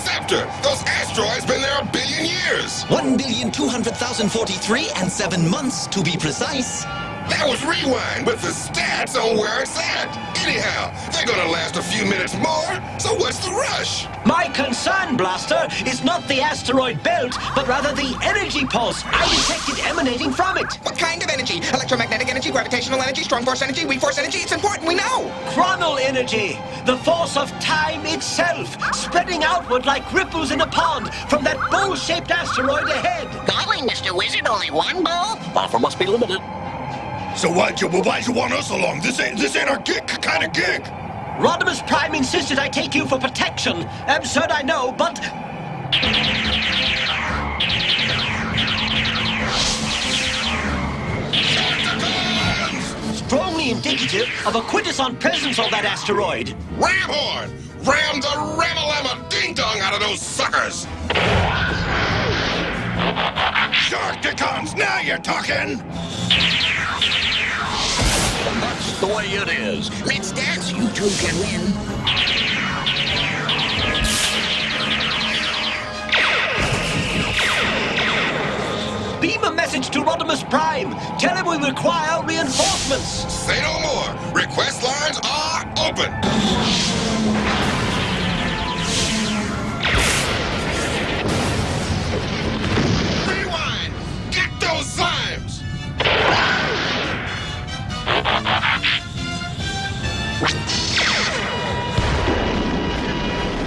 Perceptor! Those asteroids been there 1 billion years! 1,200,043 and 7 months, to be precise. That was Rewind with the stats on where it's at. Anyhow, they're gonna last a few minutes more, so what's the rush? My concern, Blaster, is not the asteroid belt, but rather the energy pulse I detected emanating from it. What kind of energy? Electromagnetic energy, gravitational energy, strong force energy, weak force energy? It's important, we know! Chronal energy, the force of time itself, spreading outward like ripples in a pond from that bowl-shaped asteroid ahead. Golly, Mr. Wizard, only one bowl? Offer must be limited. So why'd you want us along? This ain't our kind of gig. Rodimus Prime insisted I take you for protection. Absurd, I know, but... strongly indicative of a quintesson presence on that asteroid. Ramhorn! Ram the Ramalama ding-dong out of those suckers! Sharkticons, now you're talking! That's the way it is. Let's dance, you two can win. Beam a message to Rodimus Prime. Tell him we require reinforcements. Say no more. Request lines are open. Rewind! Get those slimes!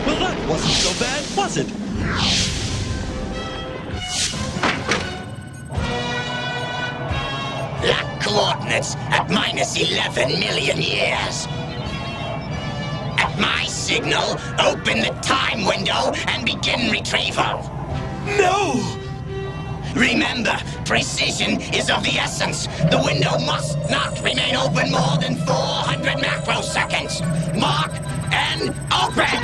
Well, that wasn't so bad, was it? Lock coordinates at minus 11 million years. At my signal, open the time window and begin retrieval. No! Remember, precision is of the essence. The window must not remain open more than 400 macroseconds. Mark and open!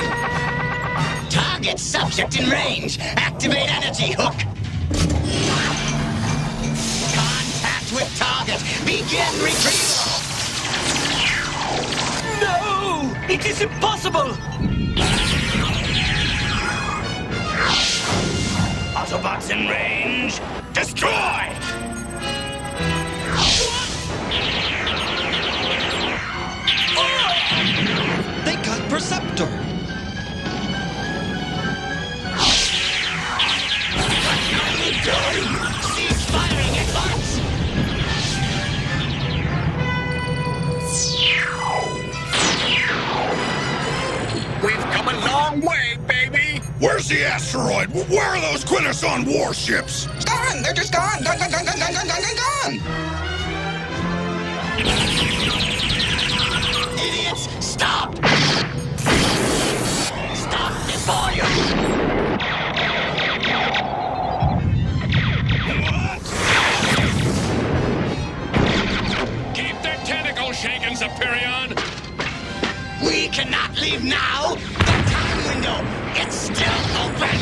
Target subject in range. Activate energy hook. Contact with target. Begin retrieval. No! It is impossible! Autobots in range. Destroy! They got Perceptor. Cease firing at once! We've come a long way, baby. Where's the asteroid? Where are those Quintesson warships? Gone! They're just gone! Gone, gone, gone, gone, gone, gone, gone, gone! Idiots, stop! Stop before you... Keep their tentacles shaking, Superion. We cannot leave now! The time window, it's still open!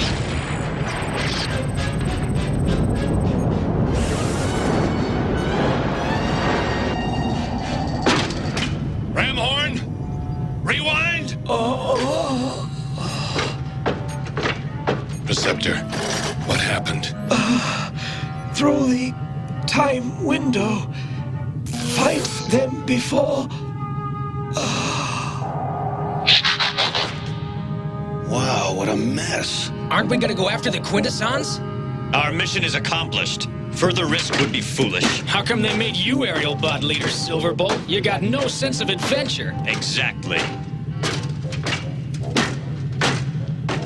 Ramhorn, rewind. Perceptor, what happened? Through the time window. Fight them before... Wow, what a mess. Aren't we gonna go after the Quintessons? Our mission is accomplished. Further risk would be foolish. How come they made you aerial bot leader, Silverbolt? You got no sense of adventure. Exactly.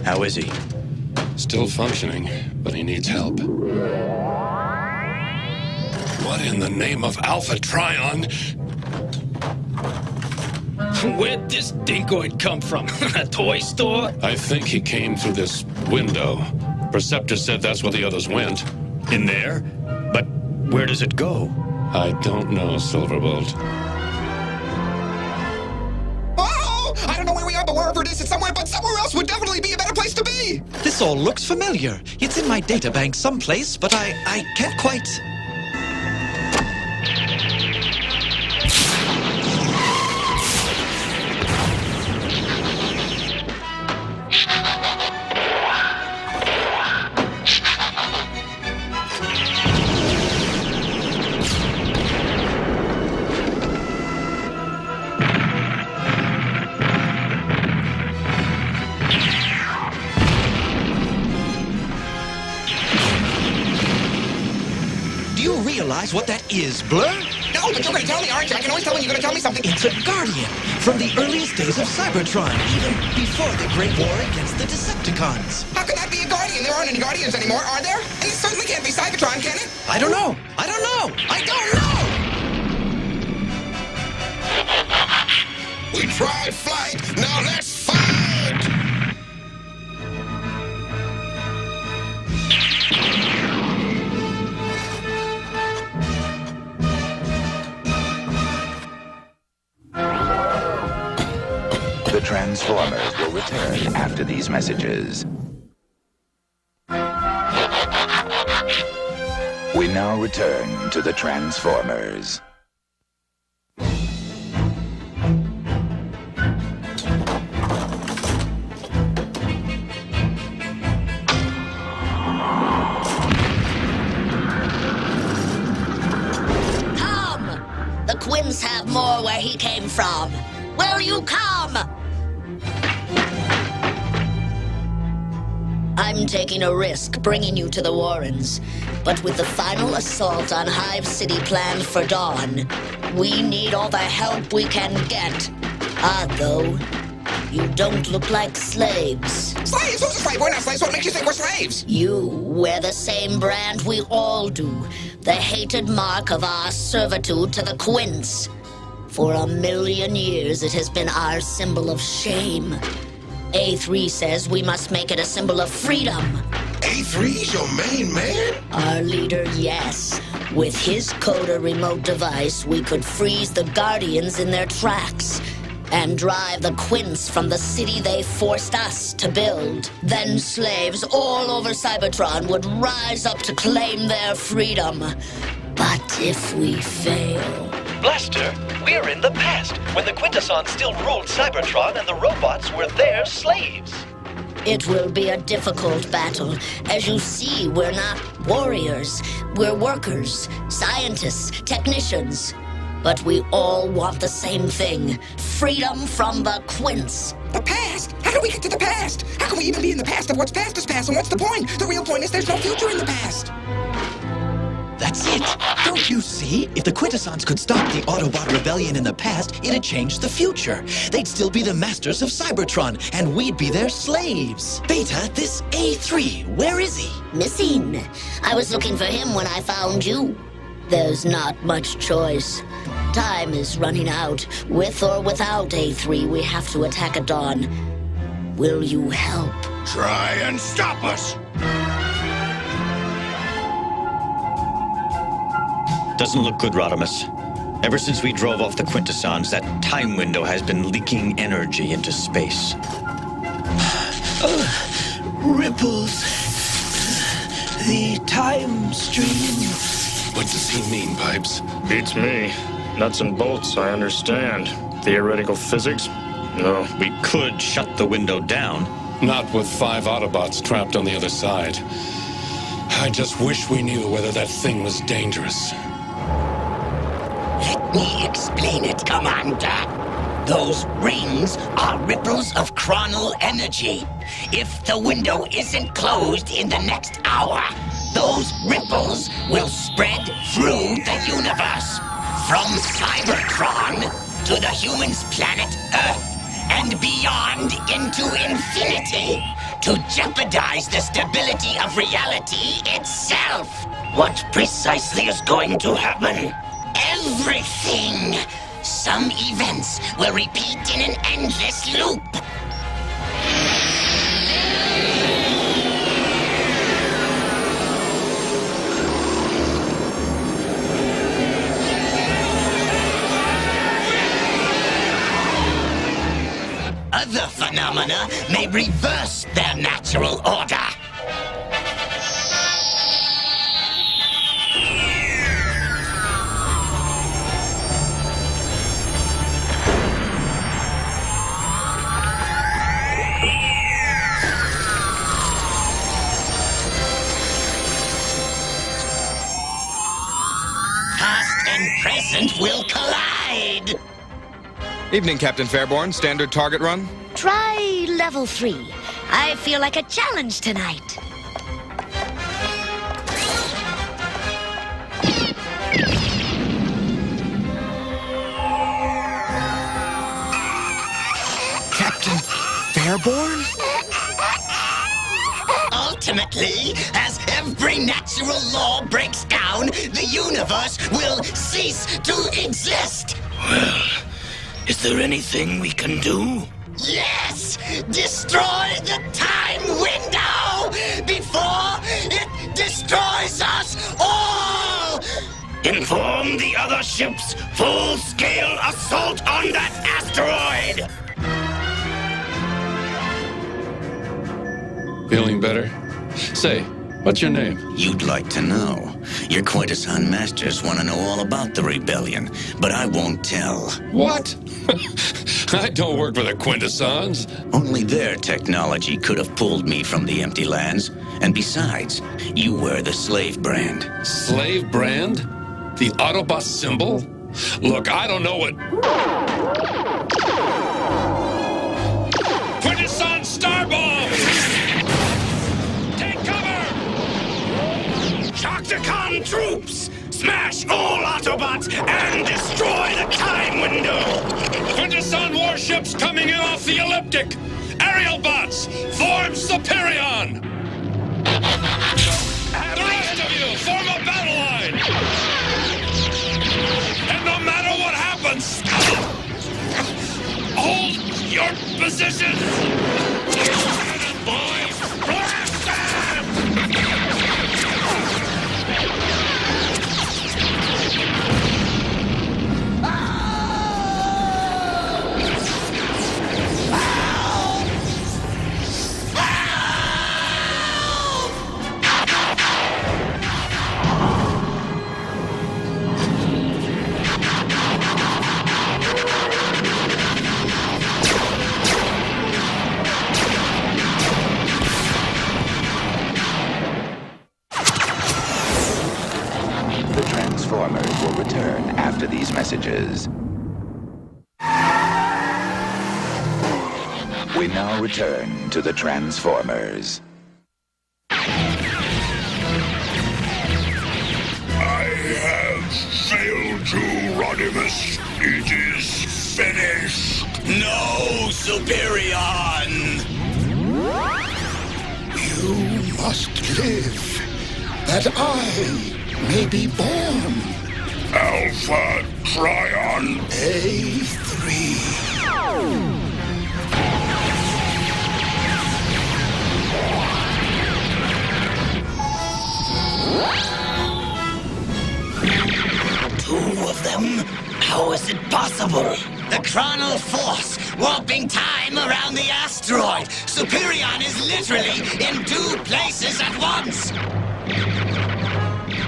How is he? Still functioning, but he needs help. What in the name of Alpha Trion? Where'd this dinkoid come from? A toy store? I think he came through this window. Perceptor said that's where the others went. In there? But where does it go? I don't know, Silverbolt. Oh! I don't know where we are, but wherever it is, it's somewhere, but somewhere else would definitely be a better place to be! This all looks familiar. It's in my databank someplace, but I can't quite... realize what that is, Blur? No, but you're gonna tell me, aren't you? I can always tell when you're gonna tell me something. It's a Guardian from the earliest days of Cybertron, even before the Great War against the Decepticons. How could that be a Guardian? There aren't any Guardians anymore, are there? And it certainly can't be Cybertron, can it? I don't know. I don't know. I don't know. We tried flight, now let's fight! The Transformers will return after these messages. We now return to the Transformers. The Quins have more where he came from. Will you come? I'm taking a risk bringing you to the Warrens. But with the final assault on Hive City planned for dawn, we need all the help we can get. Odd, though. You don't look like slaves. Slaves? Who's a slave? We're not slaves. What makes you think we're slaves? You wear the same brand we all do. The hated mark of our servitude to the Quins. For 1,000,000 years, it has been our symbol of shame. A3 says we must make it a symbol of freedom. A3's your main man? Our leader, yes. With his Coda remote device, we could freeze the Guardians in their tracks and drive the Quins from the city they forced us to build. Then slaves all over Cybertron would rise up to claim their freedom. But if we fail... Blaster, we're in the past, when the Quintessons still ruled Cybertron and the robots were their slaves. It will be a difficult battle. As you see, we're not warriors. We're workers, scientists, technicians. But we all want the same thing. Freedom from the Quins. The past? How do we get to the past? How can we even be in the past if what's past is past? And what's the point? The real point is there's no future in the past. That's it. Don't you see? If the Quintessons could stop the Autobot rebellion in the past, it'd change the future. They'd still be the masters of Cybertron, and we'd be their slaves. Beta, this A3, where is he? Missing. I was looking for him when I found you. There's not much choice. Time is running out. With or without A3, we have to attack at dawn. Will you help? Try and stop us! Doesn't look good, Rodimus. Ever since we drove off the Quintessons, that time window has been leaking energy into space. Ripples. The time stream. What does he mean, Pipes? Beats me. Nuts and bolts, I understand. Theoretical physics? No. We could shut the window down. Not with 5 Autobots trapped on the other side. I just wish we knew whether that thing was dangerous. Let me explain it, Commander. Those rings are ripples of chronal energy. If the window isn't closed in the next hour, those ripples will spread through the universe. From Cybertron to the humans' planet Earth and beyond into infinity to jeopardize the stability of reality itself. What precisely is going to happen? Everything! Some events will repeat in an endless loop. Other phenomena may reverse their natural order. Past and present will collide. Evening, Captain Fairborn. Standard target run? Try level 3. I feel like a challenge tonight. Fairborn? Ultimately, as every natural law breaks down, the universe will cease to exist. Well, is there anything we can do? Yes! Destroy the time window before it destroys us all! Inform the other ships. Full-scale assault on that asteroid! Feeling better? Say, what's your name? You'd like to know. Your Quintesson masters want to know all about the rebellion, but I won't tell. What? I don't work for the Quintessons. Only their technology could have pulled me from the empty lands. And besides, you wear the slave brand. Slave brand? The Autobot symbol? Look, I don't know what... Quintesson Starbomb! Take cover! Shockticon troops! Smash all Autobots and destroy the time window! Quintesson warships coming in off the elliptic! Aerial bots, form Superion! The rest of you, form a battle line! And no matter what happens, hold your position! Boys, blast them! The Transformers will return after these messages. We now return to the Transformers. I have failed you, Rodimus. It is finished. No, Superion! You must live, that I may be born. Alpha Trion A3. Two of them? How is it possible? The Chronal Force, warping time around the asteroid. Superion is literally in two places at once.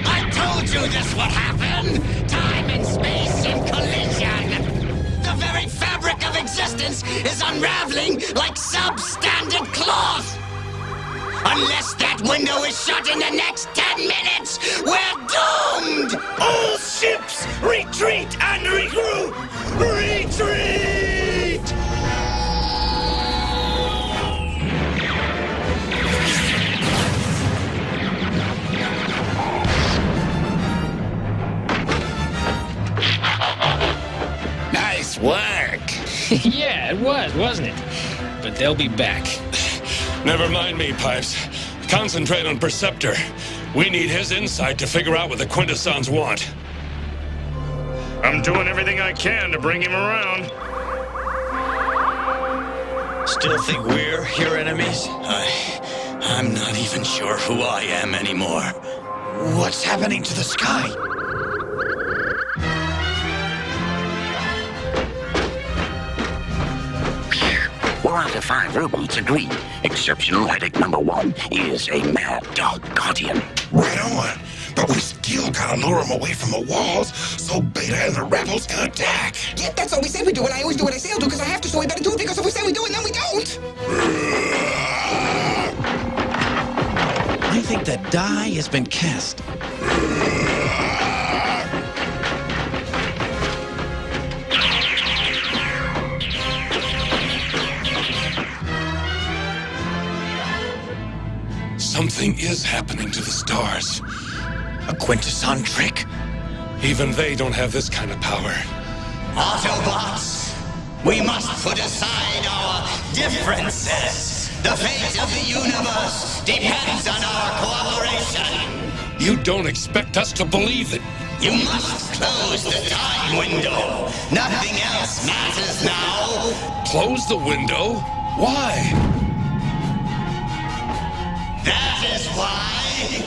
I told you this would happen. Time and space in collision. The very fabric of existence is unraveling like substandard cloth. Unless that window is shut in the next 10 minutes, we're doomed! All ships, retreat and regroup! Retreat! Nice work. Yeah, it was, wasn't it? But they'll be back. Never mind me, Pipes. Concentrate on Perceptor. We need his insight to figure out what the Quintessons want. I'm doing everything I can to bring him around. Still think we're your enemies? I'm not even sure who I am anymore. What's happening to the sky? Four out of 5 robots agree. Exceptional headache number 1 is a mad dog guardian. Right on. But we still gotta lure him away from the walls so Beta and the rebels can attack. Yeah, that's what we said we do, and I always do what I say I'll do because I have to, so we better do it because if we say we do it, then we don't. I think that die has been cast. Something is happening to the stars. A Quintesson trick? Even they don't have this kind of power. Autobots, We must put aside our differences. The fate of the universe depends on our cooperation. You don't expect us to believe it. You must close the time window. Nothing else matters now. Close the window? Why? That is why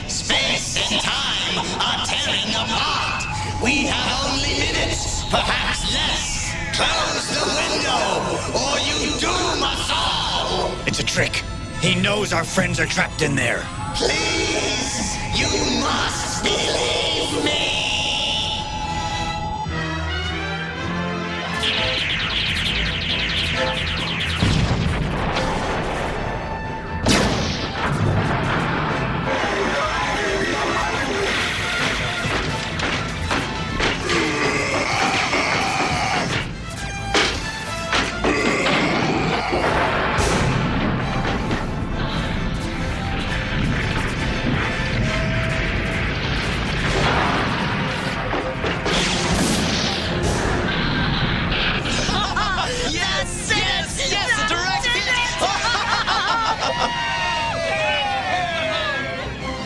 space and time are tearing apart. We have only minutes, perhaps less. Close the window, or you doom us all! It's a trick. He knows our friends are trapped in there. Please, you must believe me!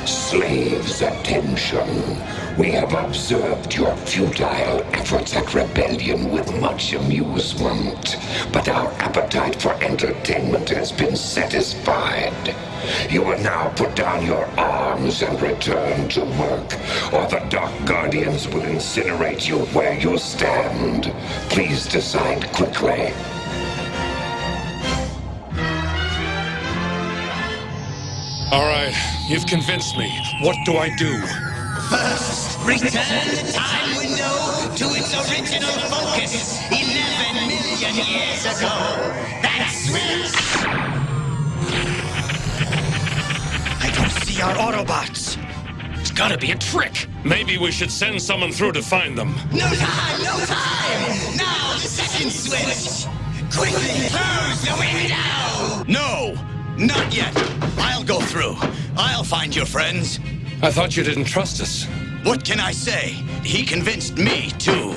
Slaves, attention. We have observed your futile efforts at rebellion with much amusement, but our appetite for entertainment has been satisfied. You will now put down your arms and return to work, or the Dark Guardians will incinerate you where you stand. Please decide quickly. All right, you've convinced me. What do I do? First, return the time window to its original focus 11 million years ago. That switch! I don't see our Autobots. It's gotta be a trick. Maybe we should send someone through to find them. No time, no time! Now the second switch! Quickly close the window! No! Not yet. I'll go through. I'll find your friends. I thought you didn't trust us. What can I say? He convinced me, too.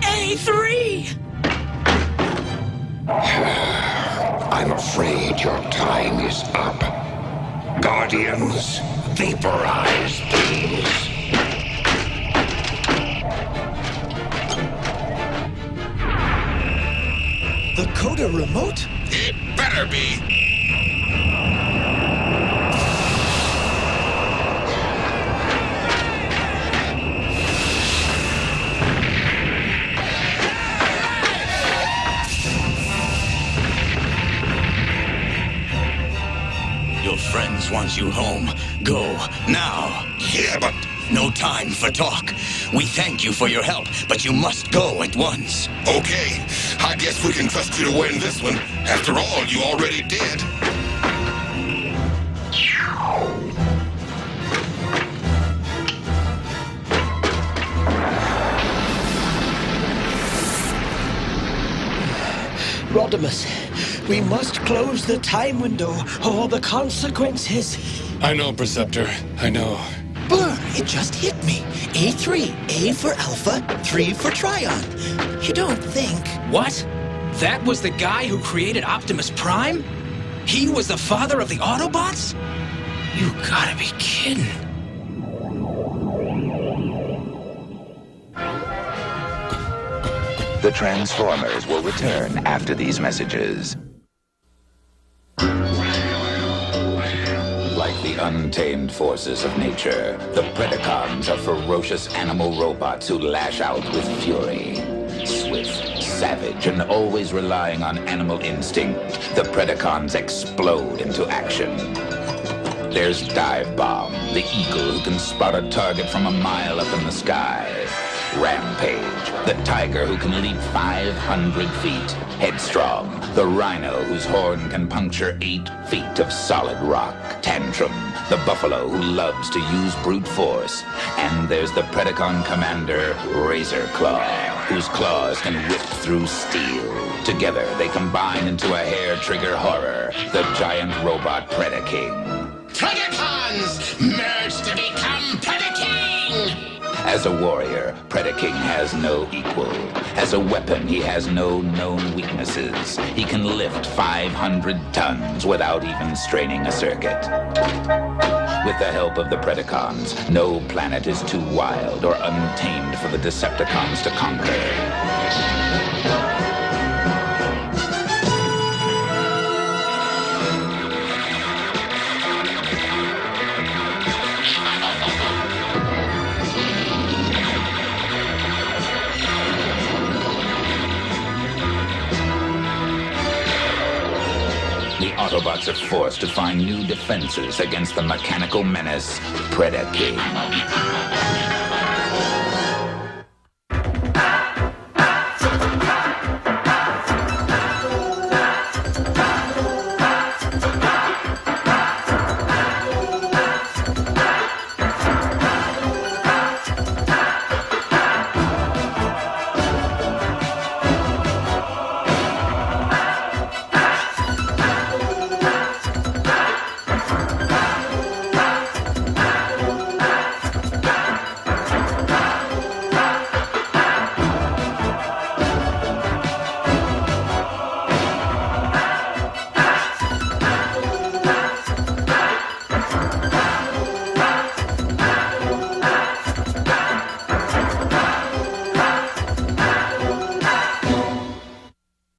A3! I'm afraid your time is up. Guardians, vaporize, please. The Coda remote? It better be. Your friends want you home. Go, now. Yeah, but... No time for talk. We thank you for your help, but you must go at once. Okay, I guess we can trust you to win this one. After all, you already did. Rodimus, we must close the time window, or the consequences. I know, Perceptor. I know. Burr, it just hit me. A3, A for Alpha, 3 for Trion. You don't think... What? That was the guy who created Optimus Prime? He was the father of the Autobots? You gotta be kidding. The Transformers will return after these messages. Like the untamed forces of nature, the Predacons are ferocious animal robots who lash out with fury. Swift, savage, and always relying on animal instinct, the Predacons explode into action. There's Dive Bomb, the eagle who can spot a target from a mile up in the sky. Rampage, the tiger who can leap 500 feet. Headstrong, the rhino whose horn can puncture 8 feet of solid rock. Tantrum, the buffalo who loves to use brute force. And there's the Predacon commander, Razor Claw, whose claws can whip through steel. Together, they combine into a hair-trigger horror, the giant robot Predaking. Predacons merge to become Predaking! As a warrior, Predaking has no equal. As a weapon, he has no known weaknesses. He can lift 500 tons without even straining a circuit. With the help of the Predacons, no planet is too wild or untamed for the Decepticons to conquer. The Autobots are forced to find new defenses against the mechanical menace, Predaking.